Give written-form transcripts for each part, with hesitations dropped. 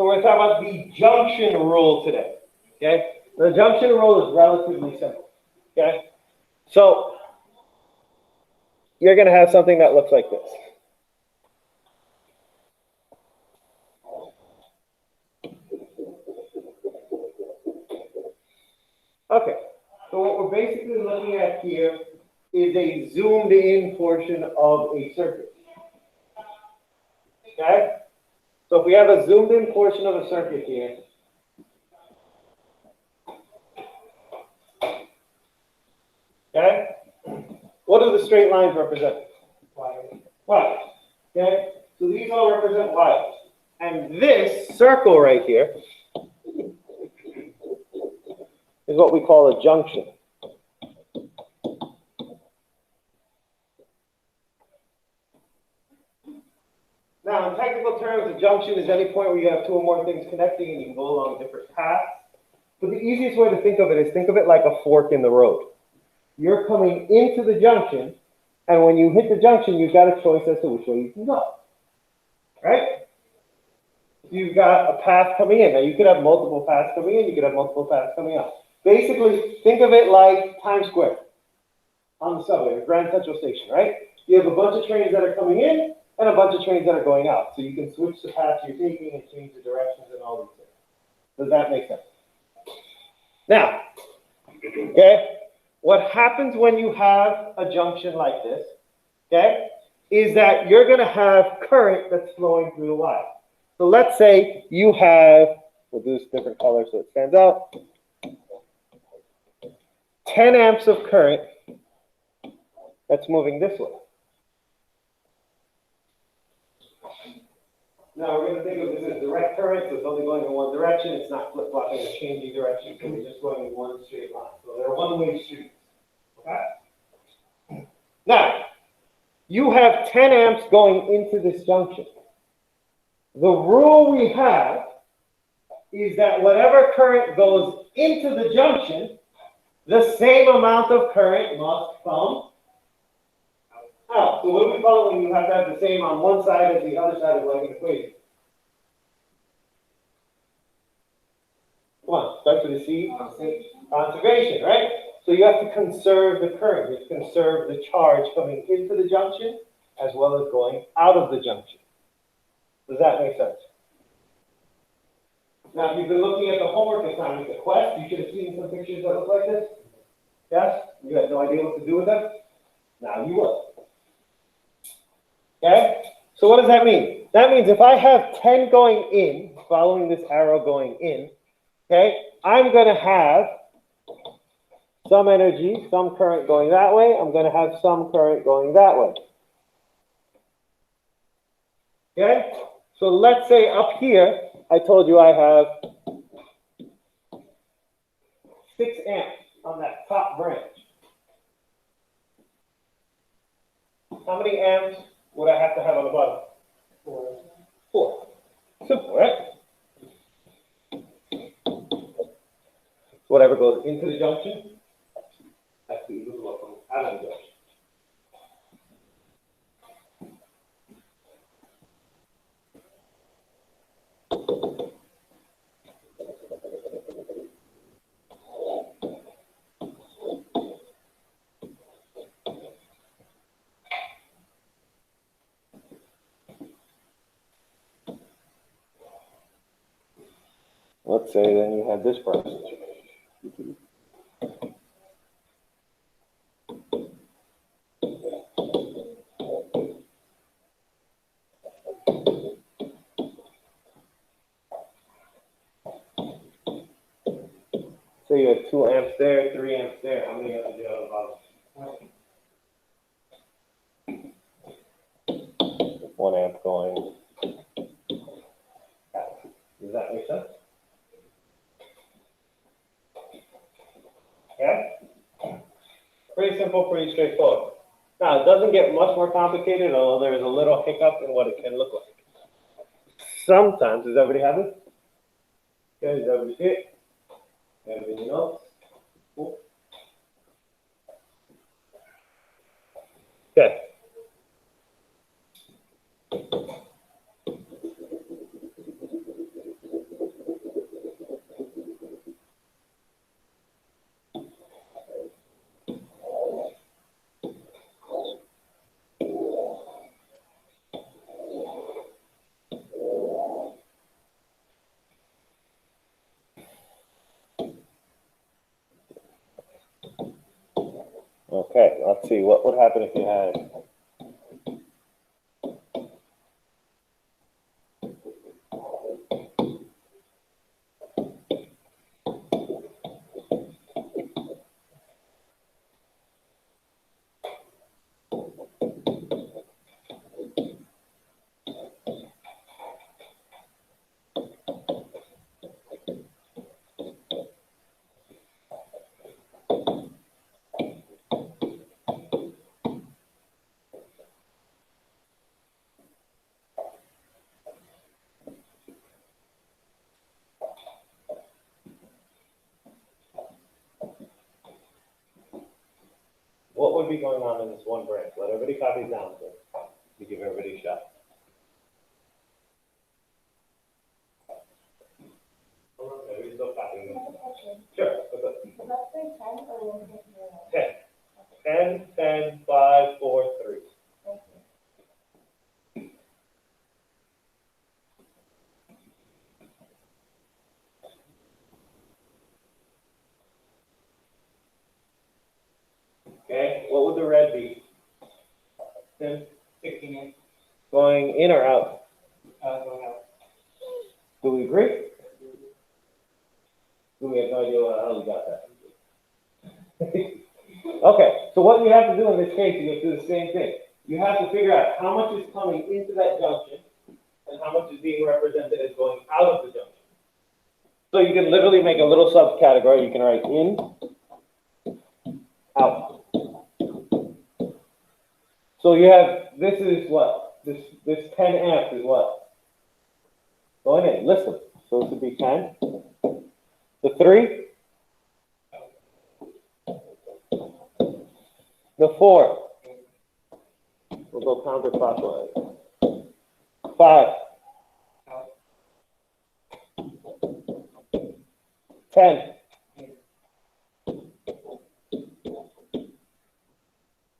So we're going to talk about the junction rule today. Okay? The junction rule is relatively simple. Okay? So you're going to have something that looks like this. Okay, so what we're basically looking at here is a zoomed in portion of a circuit. Okay? So if we have a zoomed in portion of a circuit here, okay, what do the straight lines represent? Wires. Okay, so these all represent wires. And this circle right here is what we call a junction. Now, in technical terms, a junction is any point where you have two or more things connecting and you can go along different paths. But the easiest way to think of it is think of it like a fork in the road. You're coming into the junction, and when you hit the junction, you've got a choice as to which way you can go. Right? You've got a path coming in. Now, you could have multiple paths coming in. You could have multiple paths coming out. Basically, think of it like Times Square on the subway, or Grand Central Station, right? You have a bunch of trains that are coming in and a bunch of trains that are going out. So you can switch the path you're taking and change the directions and all these things. Does that make sense? Now, okay, what happens when you have a junction like this, okay, is that you're going to have current that's flowing through the wire. So let's say you have, we'll do this different color so it stands out, 10 amps of current that's moving this way. Now we're going to think of this as direct current, so it's only going in one direction. It's not flip-flopping or changing direction, so we're just going in one straight line. So they're one-way streets. Okay? Now, you have 10 amps going into this junction. The rule we have is that whatever current goes into the junction, the same amount of current must come out. So what do we call it when you have to have the same on one side as the other side of like an equation? Come on, starts with a C, conservation, right? So you have to conserve the current. You have to conserve the charge coming into the junction as well as going out of the junction. Does that make sense? Now, if you've been looking at the homework assignment, the quest, you should have seen some pictures that look like this. Yes? You had no idea what to do with them? Now you will. Okay? So what does that mean? That means if I have 10 going in, following this arrow going in, okay, I'm going to have some energy, some current going that way. I'm going to have some current going that way. Okay? So let's say up here, I told you I have 6 amps on that top branch. How many amps would I have to have on the bottom? 4. Simple, right? Whatever goes into the junction, that's the equal to what comes out of the junction. Let's say then you have this process. So you have 2 amps there, 3 amps there. How many amps do you have on the bottom? 1 amp going out. Does that make sense? Yeah? Pretty simple, pretty straightforward. Now, it doesn't get much more complicated, although there is a little hiccup in what it can look like. Sometimes, does everybody have it? Okay, does everybody see it? Everything else? Cool. Okay. Okay, let's see, what would happen if you had what would be going on in this one branch? Let everybody copy down to give everybody a shot. Everybody's still copying them. Sure. What's up? 10. 10, 10, 5, 4, 3. Okay, what would the red be? 10, 16. Going in or out? Going out. Do we agree? We have no idea how we got that. Okay, so what you have to do in this case, you have to do the same thing. You have to figure out how much is coming into that junction and how much is being represented as going out of the junction. So you can literally make a little subcategory. You can write in, out. So you have, this is what? This 10 amps is what? Going in, listen. So this would be 10. The 3. The 4. We'll go counterclockwise. 5. 10.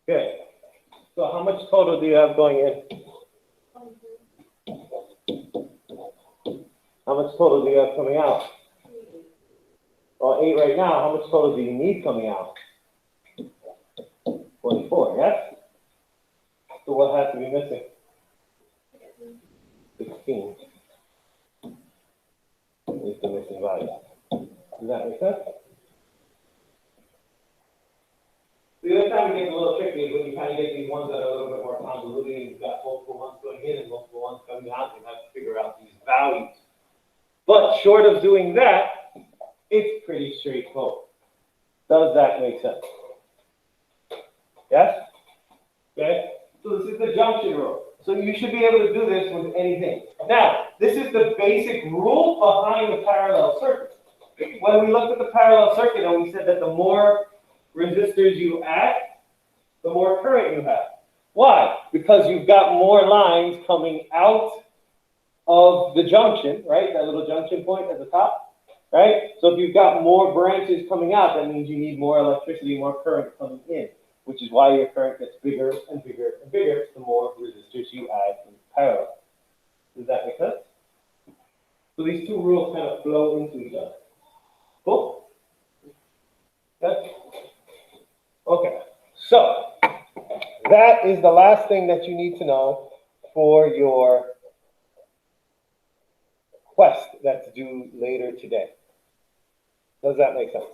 Okay. So how much total do you have going in? How much total do you have coming out? Well, 8 right now. How much total do you need coming out? 24, yes? So what has to be missing? 16. Is the missing value. Does that make sense? The other time it gets a little tricky is when you kind of get these ones that are a little bit more convoluted and you've got multiple ones going in and multiple ones coming out, you have to figure out these values. But short of doing that, it's pretty straightforward. Does that make sense? Yes? Okay? So this is the junction rule. So you should be able to do this with anything. Now, this is the basic rule behind the parallel circuit. When we looked at the parallel circuit and we said that the more resistors you add, the more current you have. Why? Because you've got more lines coming out of the junction, right? That little junction point at the top, right? So if you've got more branches coming out, that means you need more electricity, more current coming in, which is why your current gets bigger and bigger and bigger the more resistors you add in parallel. Does that make sense? So these two rules kind of flow into each other. Cool? Yes? Okay. So that is the last thing that you need to know for your quest that's due later today. Does that make sense?